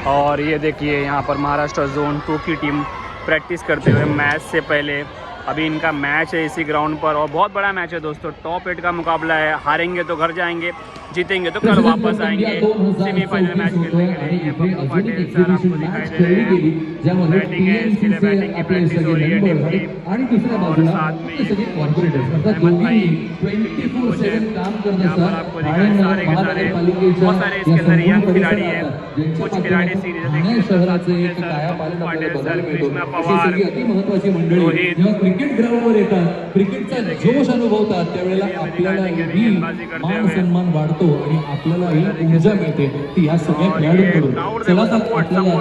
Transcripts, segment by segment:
और ये देखिए यहाँ पर महाराष्ट्र जोन 2 की टीम प्रैक्टिस करते हुए मैच से पहले। अभी इनका मैच है इसी ग्राउंड पर और बहुत बड़ा मैच है दोस्तों। टॉप 8 का मुकाबला है, हारेंगे तो घर जाएंगे, जीतेंगे तो कल वापस आएंगे सेमीफाइनल मैच खेलने के लिए। ये बब्बू पाटिल सर आपको दिखाई दे रहे हैं, बैटिंग है, इसके लिए बैटिंग की प्रैक्टिस हो रही है टीम की। और साथ में अहमद भाई इनकी कोच है। यहाँ पर आपको दिखाए सारे के सारे बहुत सारे इसके अंदर यंग खिलाड़ी है, कुछ खिलाड़ी सीरीज देखिए sir, Babbu Patil sir, Krishna Pawar, Rohit cricket ग्राउंडवर येतात, क्रिकेटचा जोश अनुभवतात, त्यावेळेला आपल्यालाही मान सन्मान वाढतो आणि आपल्यालाही ऊर्जा मिळते ती या सगळ्या खेळाडूंकडून. चला तर आपल्याला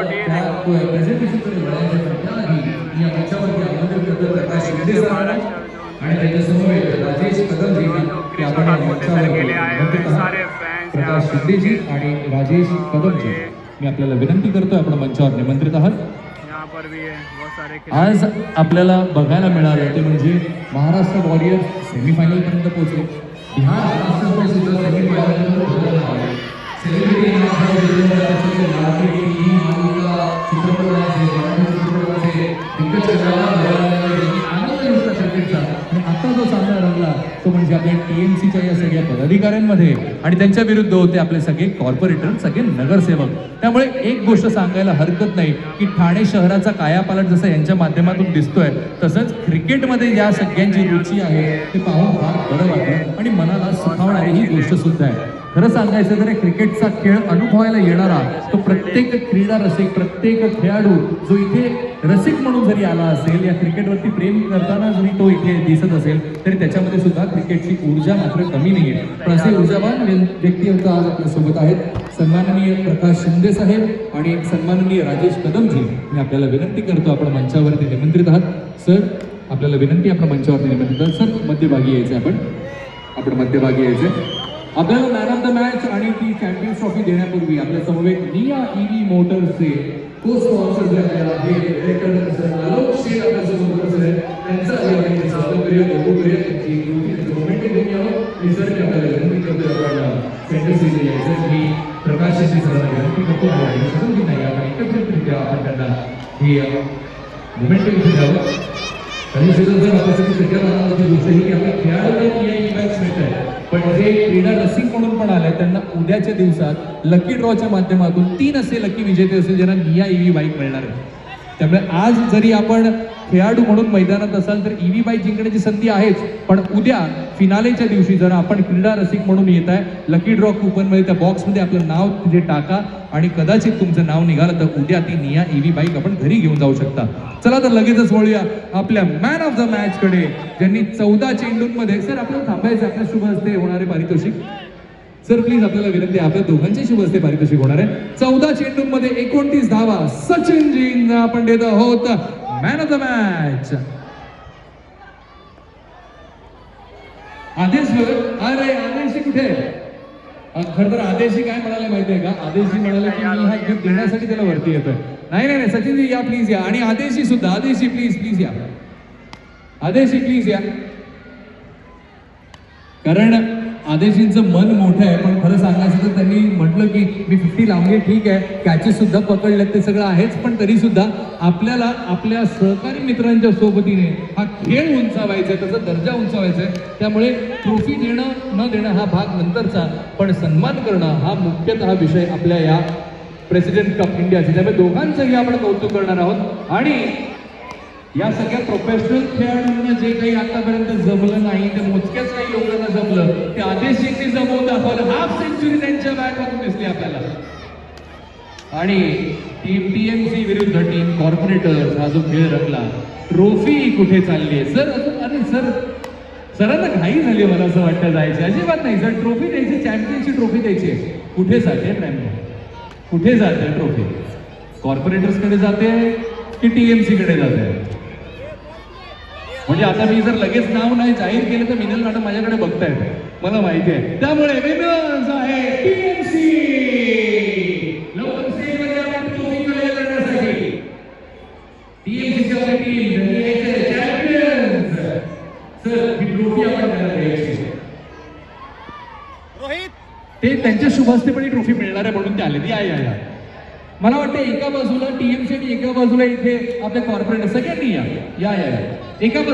प्रेझेंटेशनकडे वळायचं त्याआधी या मंचावरती आमंत्रित करतो प्रकाश शिंदे सर आणि त्याच्यासमोर राजेश कदमजी की आपण या मंचावर आमंत्रित आहात. प्रकाश शिंदेजी आणि राजेश कदमजी मी आपल्याला विनंती करतोय आपण मंचावर निमंत्रित आहात. आज आपल्याला बघायला मिळालं ते म्हणजे महाराष्ट्र वॉरियर्स सेमीफायनल पर्यंत पोहोचले. बिहार आता जो सामना रंगला तो म्हणजे आपल्या TMCच्या या सगळ्या पदाधिकाऱ्यांमध्ये आणि त्यांच्या विरुद्ध होते आपले सगळे कॉर्पोरेटर, सगळे नगरसेवक. त्यामुळे एक गोष्ट सांगायला हरकत नाही की ठाणे शहराचा कायापालट जसा यांच्या माध्यमातून दिसतोय तसंच क्रिकेटमध्ये या सगळ्यांची रुची आहे ते पाहून फार बरं वाटलं आणि मनाला सुखावणारी ही गोष्ट सुद्धा आहे. खरं सांगायचं तर क्रिकेटचा खेळ अनुभवायला येणारा तो प्रत्येक क्रीडा रसिक, प्रत्येक खेळाडू जो इथे रसिक म्हणून जरी आला असेल, या क्रिकेटवरती प्रेम करताना जरी तो इथे दिसत असेल तरी त्याच्यामध्ये सुद्धा क्रिकेटची ऊर्जा मात्र कमी नाही आहे. पण असे ऊर्जावान व्यक्ती आता आज आपल्यासोबत आहेत. सन्माननीय प्रकाश शिंदे साहेब आणि सन्माननीय राजेश कदमजी मी आपल्याला विनंती करतो आपण मंचावरती निमंत्रित आहात. सर आपल्याला विनंती आपण मंचावरती निमंत्रित आहात. सर मध्यभागी यायचं आपण मध्यभागी यायचं. आपल्याला मॅन ऑफ द मॅच आणि ती चॅम्पियन्स ट्रॉफी देण्यापूर्वी आपल्या समवेत निया EV मोटर्सचे को स्पॉन्सर जे आहे डायरेक्टर आलोक शेठ आपल्यासोबत आहेत. त्यांचा स्वागत करूया, कौतुक करूया. त्यांची मोमेंट घेऊन यावं आणि सर आपल्याला विनंती करतो आपण सेंटर स्टेजला यायचं की प्रकाशजी सरांना विनंती करतो आणि सगळं नाही आपण एकत्रितरित्या आपण त्यांना ही मोमेंट घेऊन द्यावं. आणि जर आपल्यासाठी सगळ्यात आनंदाची गोष्ट ही की आपल्या खेळाडूंना या इव्हेंट्स मिळत आहे, पण जे क्रीडा रसिक म्हणून पण आले त्यांना उद्याच्या दिवसात लकी ड्रॉच्या माध्यमातून 3 असे लकी विजेते असेल ज्यांना निया EV बाईक मिळणार आहे. त्यामुळे आज जरी आपण खेळाडू म्हणून मैदानात असाल तर EV बाईक जिंकण्याची संधी आहेच, पण उद्या फिनालेच्या दिवशी जर आपण क्रीडा रसिक म्हणून येत आहे लकी ड्रॉ कूपनमध्ये त्या बॉक्समध्ये आपलं नाव तिथे टाका आणि कदाचित तुमचं नाव निघालं तर उद्या ती निया EV बाईक आपण घरी घेऊन जाऊ शकता. चला तर लगेचच वळूया आपल्या मॅन ऑफ द मॅच कडे ज्यांनी 14 चेंडूंमध्ये. सर आपल्याला थांबायचं, आपल्या शुभ हस्ते होणारे पारितोषिक. सर प्लीज आपल्याला विनंती, आपल्या दोघांचे शुभ हस्ते पारितोषिक होणार आहे. 14 चेंडूंमध्ये 29 धावा सचिनजींना आपण देत आहोत मॅन ऑफ द मॅच. आदेश अरे आदेश कुठे? खरं तर आदेशी काय म्हणाले माहितीये का? आदेशी म्हणाले की मी हा गिफ्ट देण्यासाठी त्याला वरती येतोय. नाही सचिनजी या प्लीज या. आणि आदेशी सुद्धा, आदेशी प्लीज या. आदेशी प्लीज या. कारण आदेशींचं मन मोठं आहे, पण खरं सांगायचं तर त्यांनी म्हटलं की मी 50 लावले ठीक आहे, कॅचेस सुद्धा पकडलेत ते सगळं आहेच, पण तरी सुद्धा आपल्याला आपल्या सहकारी मित्रांच्या सोबतीने हा खेळ उंचावायचा आहे, त्याचा दर्जा उंचावायचा आहे. त्यामुळे ट्रॉफी देणं न देणं हा भाग नंतरचा, पण सन्मान करणं हा मुख्यतः विषय आपल्या या प्रेसिडेंट कप इंडियाचे. त्यामुळे दोघांचंही आपण कौतुक करणार आहोत. आणि या सगळ्या प्रोफेशनल खेळाडूंना जे काही आतापर्यंत जमलं नाही ते मोजक्याच काही लोकांना जमलं ते आदेशींनी जमवून दाखवलं. हाफ सेंचुरी त्यांच्या बॅटमधून दिसली आपल्याला. आणि टीम TMC विरुद्ध टीम कॉर्पोरेटर्स हा जो खेळ रंगला, ट्रॉफी कुठे चालली आहे सर? अरे सरांना घाई झाली मला असं वाटतं जायची. अजिबात नाही सर, ट्रॉफी द्यायची, चॅम्पियनची ट्रॉफी द्यायची. कुठे जाते कुठे जाते ट्रॉफी? कॉर्पोरेटर्सकडे जाते की TMC कडे जाते? म्हणजे आता मी जर लगेच नाव नाही जाहीर केलं तर मिनल मॅडम माझ्याकडे बघतायत, मला माहिती आहे. त्यामुळे विनर्स आहे TMC. लवकर स्टेजवर आपण ट्रॉफीकडे लढण्यासाठी TMCच्या टीम चॅम्पियन्स. सर ही ट्रॉफी आपण त्यांना द्यायची. रोहित ते त्यांच्या शुभ हस्ते पण ही ट्रॉफी मिळणार आहे म्हणून ते आले. या मला वाटतं एका बाजूला टीएमसी आणि एका बाजूला इथे आपले कॉर्पोरेट सगळ्यांनी या एका